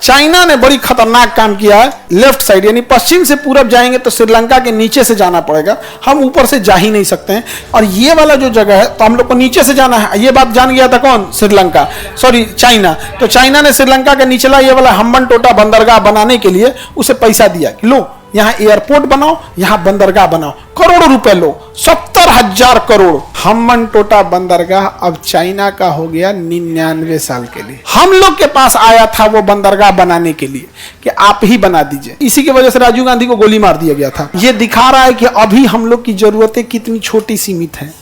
China ने बड़ी खतरनाक काम किया है। लेफ्ट साइड यानी पश्चिम से पूरब जाएंगे तो श्रीलंका के नीचे से जाना पड़ेगा, हम ऊपर से जा ही नहीं सकते हैं। और ये वाला जो जगह है तो हम लोग को नीचे से जाना है। ये बात जान गया था कौन? Sri Lanka, sorry China. तो चाइना ने श्रीलंका का निचला ये वाला हम्बनटोटा बंदरगाह बनाने के लिए उसे पैसा दिया कि लो यहाँ एयरपोर्ट बनाओ, यहाँ बंदरगाह बनाओ, करोड़ों रुपए लो, 70,000 करोड़। हम्बनटोटा बंदरगाह अब चाइना का हो गया 99 साल के लिए। हम लोग के पास आया था वो बंदरगाह बनाने के लिए कि आप ही बना दीजिए। इसी की वजह से राजीव गांधी को गोली मार दिया गया था। ये दिखा रहा है कि अभी हम लोग की जरूरतें कितनी छोटी सीमित हैं।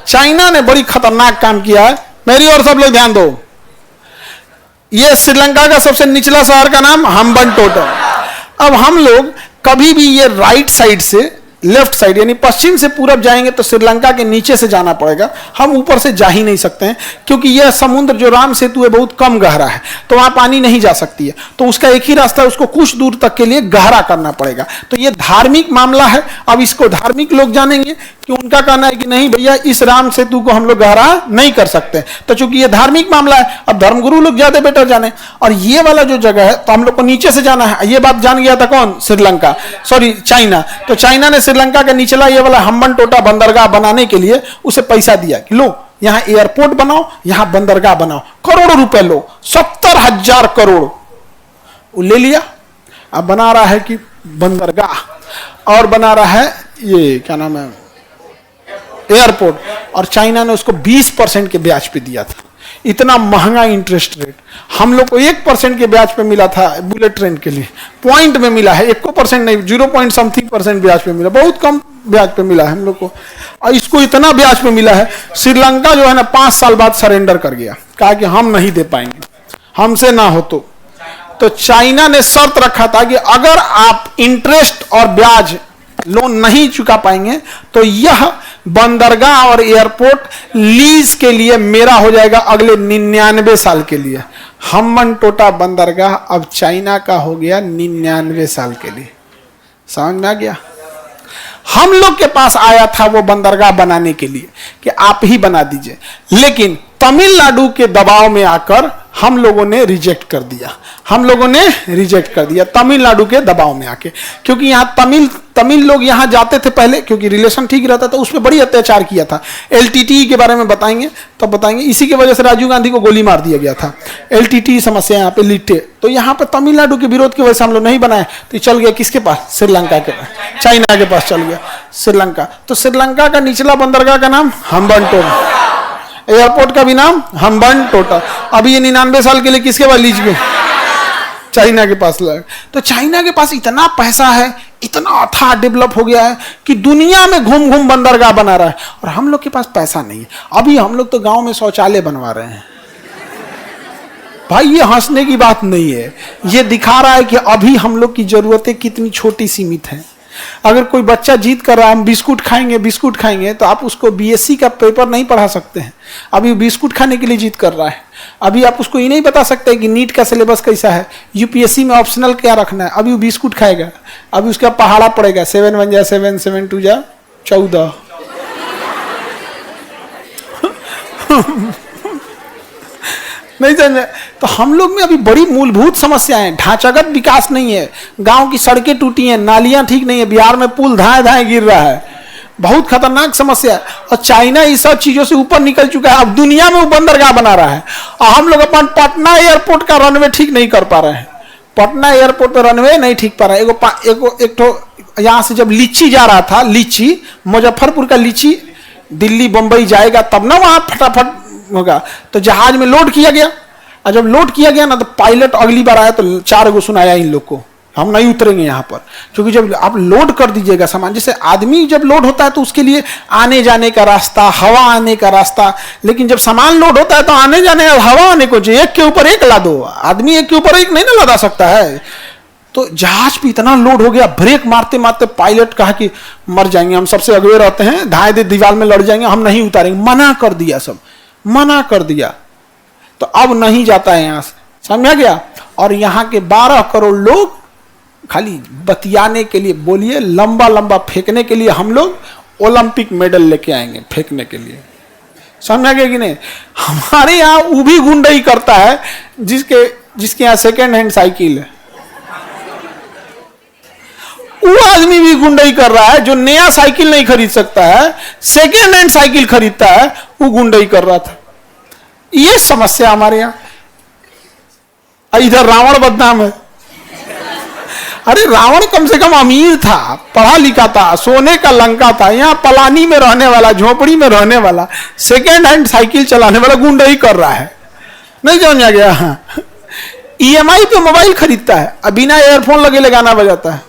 चाइना ने बड़ी खतरनाक काम किया है। मेरी और सब लोग ध्यान दो। ये श्रीलंका का सबसे निचला शहर का नाम हम्बनटोटा। अब हम लोग कभी भी ये राइट साइड से लेफ्ट साइड यानी पश्चिम से पूरब जाएंगे तो श्रीलंका के नीचे से जाना पड़ेगा, हम ऊपर से जा ही नहीं सकते हैं क्योंकि यह समुद्र जो राम सेतु है बहुत कम गहरा है, तो वहां पानी नहीं जा सकती है। तो उसका एक ही रास्ता है, उसको कुछ दूर तक के लिए गहरा करना पड़ेगा। तो यह धार्मिक मामला है। अब इसको धार्मिक लोग जानेंगे कि उनका कहना है कि नहीं भैया इस राम सेतु को हम लोग गहरा नहीं कर सकते। तो चूंकि ये धार्मिक मामला है, अब धर्मगुरु लोग ज्यादा बेटर जाने। और ये वाला जो जगह है तो हम लोग को नीचे से जाना है। ये बात जान गया था कौन? Sri Lanka, sorry China. तो चाइना ने श्रीलंका का निचला ये वाला हम्बनटोटा बंदरगाह बनाने के लिए उसे पैसा दिया कि लो यहाँ एयरपोर्ट बनाओ, यहाँ बंदरगाह बनाओ, करोड़ों रुपए लो, 70,000 करोड़ वो ले लिया। अब बना रहा है कि बंदरगाह और बना रहा है ये क्या नाम है एयरपोर्ट। और चाइना ने उसको 20% के ब्याज पे दिया था। इतना महंगा इंटरेस्ट रेट हम लोग को 1% के ब्याज पे मिला था बुलेट ट्रेन के लिए, पॉइंट में मिला है, 1% नहीं 0.something% ब्याज पे मिला, बहुत कम ब्याज पे मिला है हम लोग को। और इसको इतना ब्याज पे मिला है, श्रीलंका जो है ना 5 साल बाद सरेंडर कर गया, कहा कि हम नहीं दे पाएंगे, हमसे ना हो। तो चाइना ने शर्त रखा था कि अगर आप इंटरेस्ट और ब्याज लोन नहीं चुका पाएंगे तो यह बंदरगाह और एयरपोर्ट लीज के लिए मेरा हो जाएगा अगले 99 साल के लिए। हम्बनटोटा बंदरगाह अब चाइना का हो गया 99 साल के लिए। समझ में आ गया? हम लोग के पास आया था वो बंदरगाह बनाने के लिए कि आप ही बना दीजिए, लेकिन तमिलनाडु के दबाव में आकर हम लोगों ने रिजेक्ट कर दिया। हम लोगों ने रिजेक्ट कर दिया तमिलनाडु के दबाव में आके, क्योंकि यहाँ तमिल लोग यहाँ जाते थे पहले, क्योंकि रिलेशन ठीक रहता था, उसमें बड़ी अत्याचार किया था। LTTE के बारे में बताएंगे तब बताएंगे। इसी की वजह से राजीव गांधी को गोली मार दिया गया था। LTTE समस्या यहाँ पे लिट्टे, तो यहाँ पे तमिलनाडु के विरोध की वजह से हम लोग नहीं बनाए, तो चल गया किसके पास? श्रीलंका के पास, चाइना के पास चल गया श्रीलंका। तो श्रीलंका का निचला बंदरगाह का नाम हम्बनटोटा, एयरपोर्ट का भी नाम हम्बनटोटा। अभी ये 99 साल के लिए किसके पास लीज पे? चाइना के पास लगा। तो चाइना के पास इतना पैसा है, इतना अथाह डेवलप हो गया है कि दुनिया में घूम घूम बंदरगाह बना रहा है, और हम लोग के पास पैसा नहीं है। अभी हम लोग तो गांव में शौचालय बनवा रहे हैं। भाई ये हंसने की बात नहीं है, ये दिखा रहा है कि अभी हम लोग की जरूरतें कितनी छोटी सीमित हैं। अगर कोई बच्चा जीत कर रहा है हम बिस्कुट खाएंगे, तो आप उसको BSc का पेपर नहीं पढ़ा सकते हैं। अभी बिस्कुट खाने के लिए जीत कर रहा है। अभी आप उसको ये नहीं बता सकते कि नीट का सिलेबस कैसा है, UPSC में ऑप्शनल क्या रखना है। अभी वो बिस्कुट खाएगा, अभी उसका पहाड़ा पड़ेगा 7 1 जा 7 7 2 जा 14 नहीं समझे? तो हम लोग में अभी बड़ी मूलभूत समस्याएं, ढांचागत विकास नहीं है, गांव की सड़कें टूटी हैं, नालियां ठीक नहीं है, बिहार में पुल धाए धाए गिर रहा है, बहुत खतरनाक समस्या है। और चाइना इस सब चीजों से ऊपर निकल चुका है, अब दुनिया में वो बंदरगाह बना रहा है। और हम लोग अपन पटना एयरपोर्ट का रनवे ठीक नहीं कर पा रहे हैं। पटना एयरपोर्ट पर रनवे नहीं ठीक पा रहा है। एक तो यहाँ से जब लीची जा रहा था, लीची मुजफ्फरपुर का लीची दिल्ली बंबई जाएगा तब ना वहां फटाफट होगा, तो जहाज में लोड किया गया। और जब लोड किया गया ना तो पायलट अगली बार आया तो 4 गो सुनाया इन लोग को, हम नहीं उतरेंगे यहाँ पर, क्योंकि जब आप लोड कर दीजिएगा सामान, जैसे आदमी जब लोड होता है तो उसके लिए आने जाने का रास्ता, हवा आने का रास्ता, लेकिन जब सामान लोड होता है तो आने जाने और हवा आने को जो एक के ऊपर एक ला दो, आदमी एक के ऊपर एक नहीं ना लदा सकता है। तो जहाज पे इतना लोड हो गया, ब्रेक मारते मारते पायलट कहा कि मर जाएंगे, हम सबसे अगवे रहते हैं, धाए दे दीवार में लड़ जाएंगे, हम नहीं उतारेंगे, मना कर दिया, सब मना कर दिया। तो अब नहीं जाता है यहां से, समझा गया। और यहां के 12 करोड़ लोग खाली बतियाने के लिए, बोलिए लंबा लंबा फेंकने के लिए हम लोग ओलंपिक मेडल लेके आएंगे फेंकने के लिए, समझा गया कि नहीं। हमारे यहां वो भी गुंडई करता है जिसके यहां सेकेंड हैंड साइकिल है, वो आदमी भी गुंडई कर रहा है। जो नया साइकिल नहीं खरीद सकता है, सेकेंड हैंड साइकिल खरीदता है, वो गुंडई कर रहा था। ये समस्या हमारे यहां। इधर रावण बदनाम है। अरे रावण कम से कम अमीर था, पढ़ा लिखा था, सोने का लंका था। यहाँ पलानी में रहने वाला, झोपड़ी में रहने वाला, सेकेंड हैंड साइकिल चलाने वाला गुंडई कर रहा है। नहीं समझा गया। ईएमआई पे मोबाइल खरीदता है, बिना एयरफोन लगे गाना बजाता है।